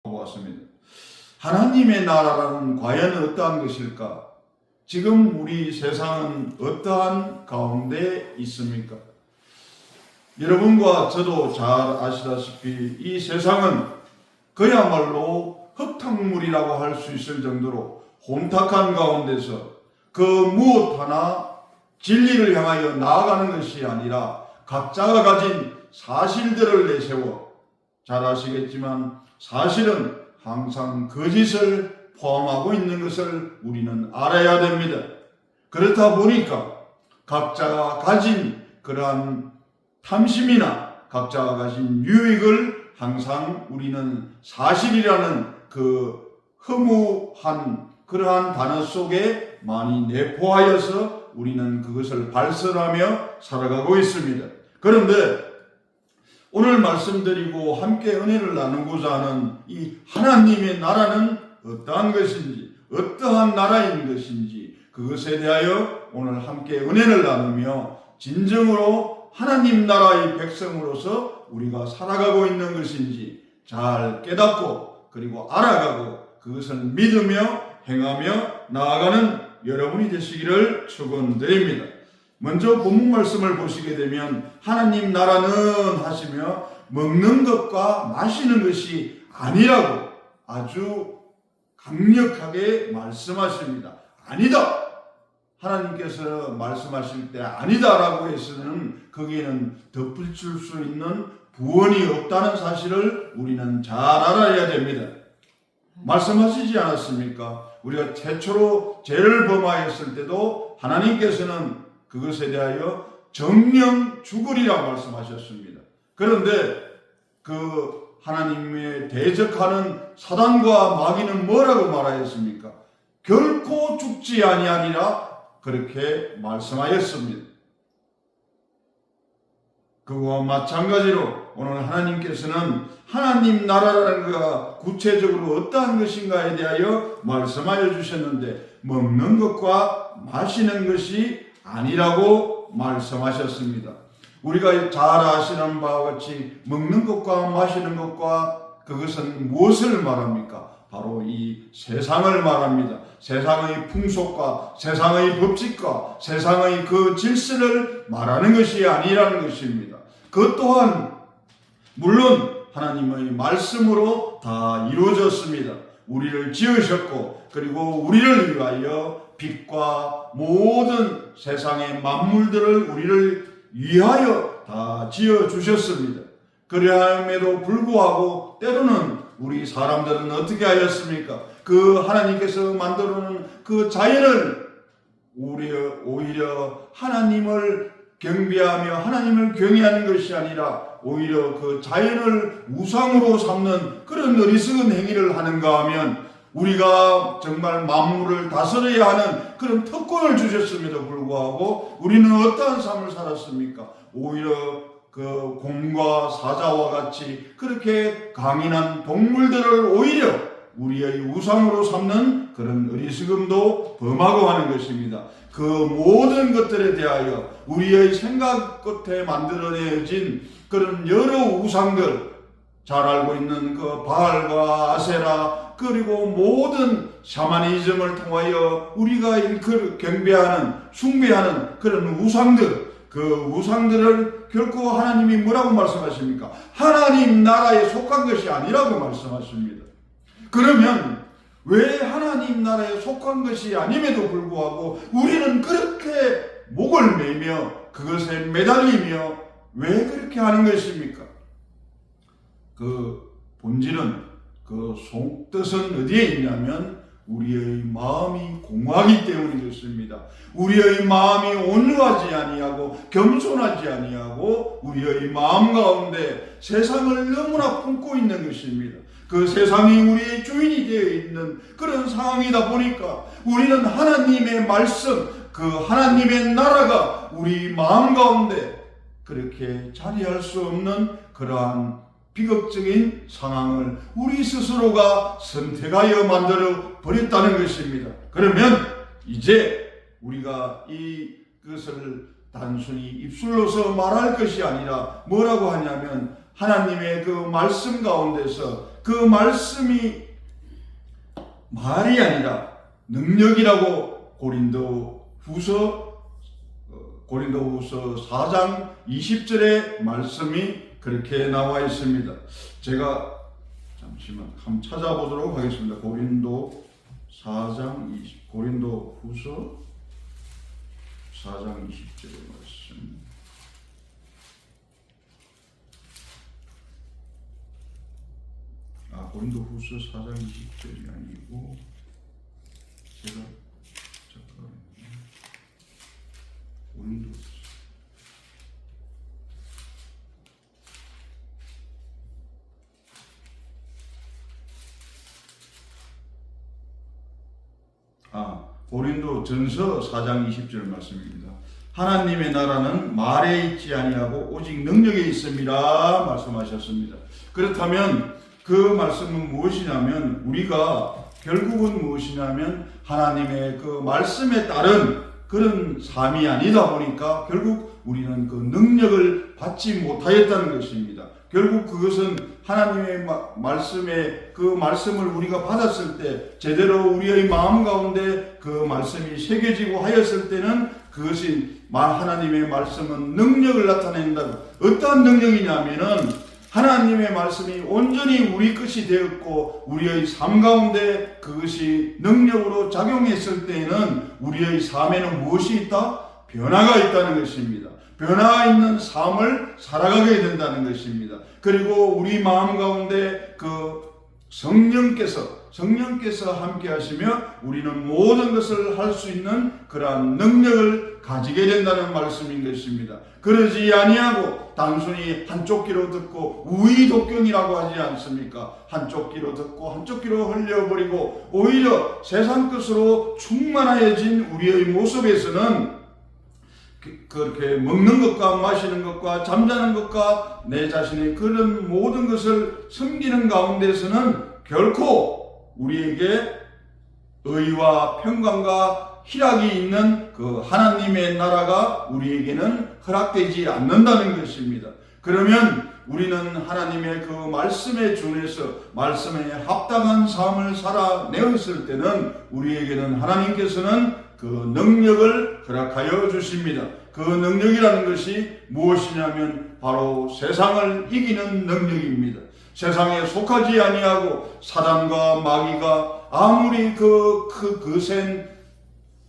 보았습니다. 하나님의 나라라는 과연 어떠한 것일까? 지금 우리 세상은 어떠한 가운데 있습니까? 여러분과 저도 잘 아시다시피 이 세상은 그야말로 흙탕물이라고 할 수 있을 정도로 혼탁한 가운데서 그 무엇 하나 진리를 향하여 나아가는 것이 아니라 각자가 가진 사실들을 내세워, 잘 아시겠지만 사실은 항상 거짓을 포함하고 있는 것을 우리는 알아야 됩니다. 그렇다 보니까 각자가 가진 그러한 탐심이나 각자가 가진 유익을 항상 우리는 사실이라는 그 허무한 그러한 단어 속에 많이 내포하여서 우리는 그것을 발설하며 살아가고 있습니다. 그런데 오늘 말씀드리고 함께 은혜를 나누고자 하는 이 하나님의 나라는 어떠한 것인지, 어떠한 나라인 것인지, 그것에 대하여 오늘 함께 은혜를 나누며 진정으로 하나님 나라의 백성으로서 우리가 살아가고 있는 것인지 잘 깨닫고 그리고 알아가고 그것을 믿으며 행하며 나아가는 여러분이 되시기를 축원드립니다. 먼저 본문 말씀을 보시게 되면 하나님 나라는 하시며 먹는 것과 마시는 것이 아니라고 아주 강력하게 말씀하십니다. 아니다. 하나님께서 말씀하실 때 아니다라고 해서는 거기에는 덧붙일 수 있는 부언이 없다는 사실을 우리는 잘 알아야 됩니다. 말씀하시지 않았습니까? 우리가 최초로 죄를 범하였을 때도 하나님께서는 그것에 대하여 정령 죽으리라고 말씀하셨습니다. 그런데 그 하나님의 대적하는 사단과 마귀는 뭐라고 말하였습니까? 결코 죽지 아니하리라 그렇게 말씀하였습니다. 그와 마찬가지로 오늘 하나님께서는 하나님 나라라는 것가 구체적으로 어떠한 것인가에 대하여 말씀하여 주셨는데 먹는 것과 마시는 것이 아니라고 말씀하셨습니다. 우리가 잘 아시는 바와 같이 먹는 것과 마시는 것과 그것은 무엇을 말합니까? 바로 이 세상을 말합니다. 세상의 풍속과 세상의 법칙과 세상의 그 질서를 말하는 것이 아니라는 것입니다. 그 또한 물론 하나님의 말씀으로 다 이루어졌습니다. 우리를 지으셨고 그리고 우리를 위하여 빛과 모든 세상의 만물들을 우리를 위하여 다 지어주셨습니다. 그러함에도 불구하고 때로는 우리 사람들은 어떻게 하였습니까? 그 하나님께서 만들어놓은 그 자연을 오히려 하나님을 경배하며 하나님을 경외하는 것이 아니라 오히려 그 자연을 우상으로 삼는 그런 어리석은 행위를 하는가 하면 우리가 정말 만물을 다스려야 하는 그런 특권을 주셨음에도 불구하고 우리는 어떠한 삶을 살았습니까? 오히려 그 곰과 사자와 같이 그렇게 강인한 동물들을 오히려 우리의 우상으로 삼는 그런 어리석음도 범하고 하는 것입니다. 그 모든 것들에 대하여 우리의 생각 끝에 만들어내어진 그런 여러 우상들, 잘 알고 있는 그 바알과 아세라 그리고 모든 샤머니즘을 통하여 우리가 경배하는 숭배하는 그런 우상들, 그 우상들을 결코 하나님이 뭐라고 말씀하십니까? 하나님 나라에 속한 것이 아니라고 말씀하십니다. 그러면 왜 하나님 나라에 속한 것이 아님에도 불구하고 우리는 그렇게 목을 매며 그것에 매달리며 왜 그렇게 하는 것입니까? 그 본질은 그 속뜻은 어디에 있냐면 우리의 마음이 공허하기 때문이 그렇습니다. 우리의 마음이 온유하지 아니하고 겸손하지 아니하고 우리의 마음 가운데 세상을 너무나 품고 있는 것입니다. 그 세상이 우리의 주인이 되어 있는 그런 상황이다 보니까 우리는 하나님의 말씀, 그 하나님의 나라가 우리 마음 가운데 그렇게 자리할 수 없는 그러한 비극적인 상황을 우리 스스로가 선택하여 만들어 버렸다는 것입니다. 그러면 이제 우리가 이것을 단순히 입술로서 말할 것이 아니라 뭐라고 하냐면 하나님의 그 말씀 가운데서 그 말씀이 말이 아니라 능력이라고 고린도후서 4장 20절의 말씀이 그렇게 나와 있습니다. 제가 잠시만 한번 찾아보도록 하겠습니다. 고린도후서 4장 20절의 말씀. 고린도후서 4장 20절이 아니고 제가 잠깐만요. 고린도후서 고린도전서 4장 20절 말씀입니다. 하나님의 나라는 말에 있지 아니하고 오직 능력에 있습니다 말씀하셨습니다. 그렇다면 그 말씀은 무엇이냐면 우리가 결국은 무엇이냐면 하나님의 그 말씀에 따른 그런 삶이 아니다 보니까 결국 우리는 그 능력을 받지 못하였다는 것입니다. 결국 그것은 하나님의 말씀에 그 말씀을 우리가 받았을 때 제대로 우리의 마음 가운데 그 말씀이 새겨지고 하였을 때는 그것이 하나님의 말씀은 능력을 나타낸다고. 어떠한 능력이냐면은 하나님의 말씀이 온전히 우리 것이 되었고 우리의 삶 가운데 그것이 능력으로 작용했을 때에는 우리의 삶에는 무엇이 있다? 변화가 있다는 것입니다. 변화가 있는 삶을 살아가게 된다는 것입니다. 그리고 우리 마음 가운데 그 성령께서 함께 하시며 우리는 모든 것을 할 수 있는 그러한 능력을 가지게 된다는 말씀인 것입니다. 그러지 아니하고 단순히 한쪽 귀로 듣고 우의독경이라고 하지 않습니까? 한쪽 귀로 듣고 한쪽 귀로 흘려버리고 오히려 세상 것으로 충만해진 우리의 모습에서는 그렇게 먹는 것과 마시는 것과 잠자는 것과 내 자신의 그런 모든 것을 섬기는 가운데서는 결코 우리에게 의와 평강과 희락이 있는 그 하나님의 나라가 우리에게는 허락되지 않는다는 것입니다. 그러면 우리는 하나님의 그 말씀에 준해서 말씀에 합당한 삶을 살아내었을 때는 우리에게는 하나님께서는 그 능력을 허락하여 주십니다. 그 능력이라는 것이 무엇이냐면 바로 세상을 이기는 능력입니다. 세상에 속하지 아니하고 사단과 마귀가 아무리 그 거센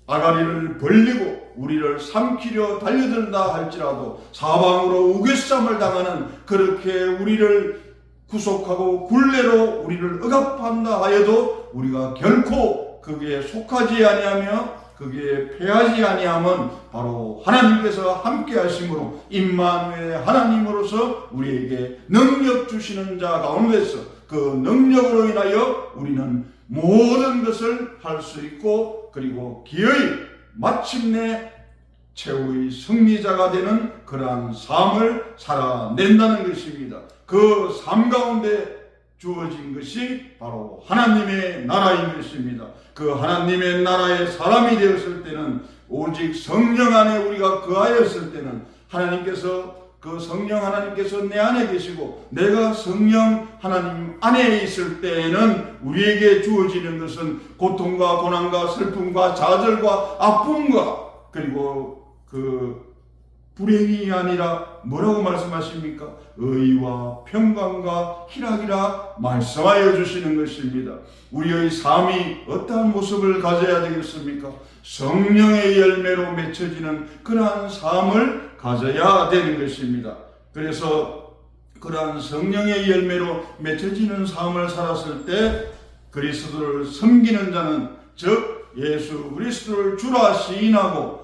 아가리를 벌리고 우리를 삼키려 달려든다 할지라도 사방으로 우겨쌈을 당하는 그렇게 우리를 구속하고 굴레로 우리를 억압한다 하여도 우리가 결코 거기에 속하지 아니하며 거기에 패하지 아니함은 바로 하나님께서 함께 하심으로 임마누엘 하나님으로서 우리에게 능력 주시는 자 가운데서 그 능력으로 인하여 우리는 모든 것을 할 수 있고 그리고 기어이 마침내 최후의 승리자가 되는 그러한 삶을 살아낸다는 것입니다. 그 삶 가운데 주어진 것이 바로 하나님의 나라인 것입니다. 그 하나님의 나라의 사람이 되었을 때는 오직 성령 안에 우리가 거하였을 때는 그 성령 하나님께서 내 안에 계시고 내가 성령 하나님 안에 있을 때에는 우리에게 주어지는 것은 고통과 고난과 슬픔과 좌절과 아픔과 그리고 그 불행이 아니라 뭐라고 말씀하십니까? 의와 평강과 희락이라 말씀하여 주시는 것입니다. 우리의 삶이 어떠한 모습을 가져야 되겠습니까? 성령의 열매로 맺혀지는 그러한 삶을 가져야 되는 것입니다. 그래서 그러한 성령의 열매로 맺혀지는 삶을 살았을 때 그리스도를 섬기는 자는 즉 예수 그리스도를 주라 시인하고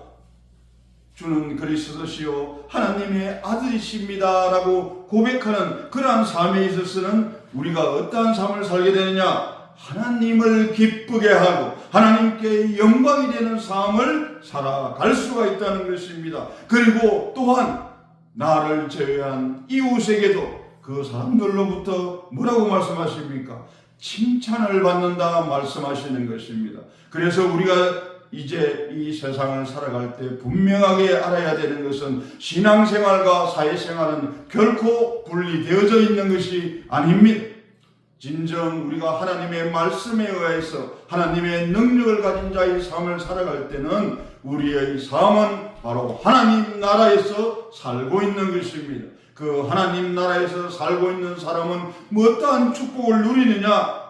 주는 그리스도시요 하나님의 아들이십니다 라고 고백하는 그러한 삶에 있어서는 우리가 어떠한 삶을 살게 되느냐? 하나님을 기쁘게 하고 하나님께 영광이 되는 삶을 살아갈 수가 있다는 것입니다. 그리고 또한 나를 제외한 이웃에게도 그 사람들로부터 뭐라고 말씀하십니까? 칭찬을 받는다 말씀하시는 것입니다. 그래서 우리가 이제 이 세상을 살아갈 때 분명하게 알아야 되는 것은 신앙생활과 사회생활은 결코 분리되어져 있는 것이 아닙니다. 진정 우리가 하나님의 말씀에 의해서 하나님의 능력을 가진 자의 삶을 살아갈 때는 우리의 삶은 바로 하나님 나라에서 살고 있는 것입니다. 그 하나님 나라에서 살고 있는 사람은 어떠한 축복을 누리느냐?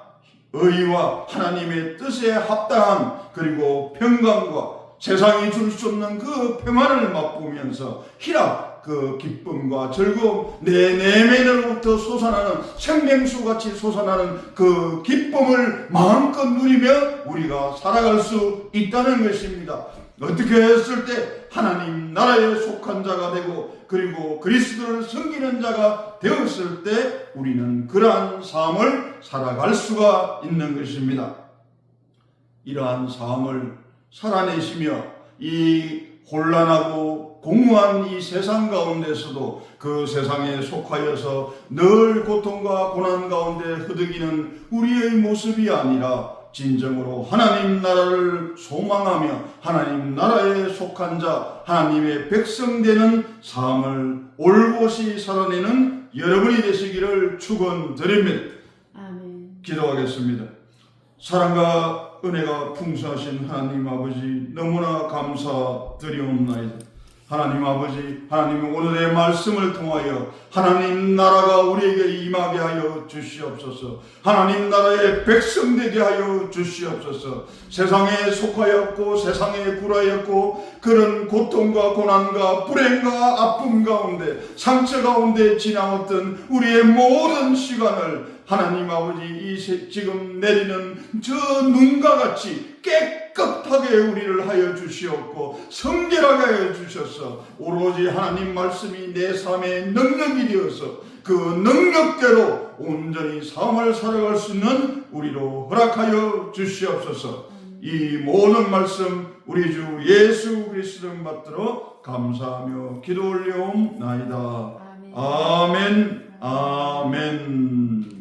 의와 하나님의 뜻에 합당한 그리고 평강과 세상이 줄 수 없는 그 평안을 맛보면서 희락, 그 기쁨과 즐거움, 내 내면으로부터 솟아나는 생명수같이 솟아나는 그 기쁨을 마음껏 누리며 우리가 살아갈 수 있다는 것입니다. 어떻게 했을 때 하나님 나라에 속한 자가 되고 그리고 그리스도를 섬기는 자가 되었을 때 우리는 그러한 삶을 살아갈 수가 있는 것입니다. 이러한 삶을 살아내시며 이 혼란하고 공허한 이 세상 가운데서도 그 세상에 속하여서 늘 고통과 고난 가운데 흐드기는 우리의 모습이 아니라 진정으로 하나님 나라를 소망하며 하나님 나라에 속한 자, 하나님의 백성 되는 삶을 올곧이 살아내는 여러분이 되시기를 축원드립니다. 아멘. 기도하겠습니다. 사랑과 은혜가 풍성하신 하나님 아버지, 너무나 감사드리옵나이다. 하나님 아버지, 하나님 오늘의 말씀을 통하여 하나님 나라가 우리에게 임하게 하여 주시옵소서. 하나님 나라의 백성 되게 하여 주시옵소서. 세상에 속하였고 세상에 굴하였고 그런 고통과 고난과 불행과 아픔 가운데 상처 가운데 지나왔던 우리의 모든 시간을 하나님 아버지 지금 내리는 저 눈과 같이 깨끗하게 우리를 하여 주시옵고 성결하게 하여 주셔서 오로지 하나님 말씀이 내 삶의 능력이 되어서 그 능력대로 온전히 삶을 살아갈 수 있는 우리로 허락하여 주시옵소서. 이 모든 말씀 우리 주 예수 그리스도 받들어 감사하며 기도 올려옵나이다. 아멘. 아멘.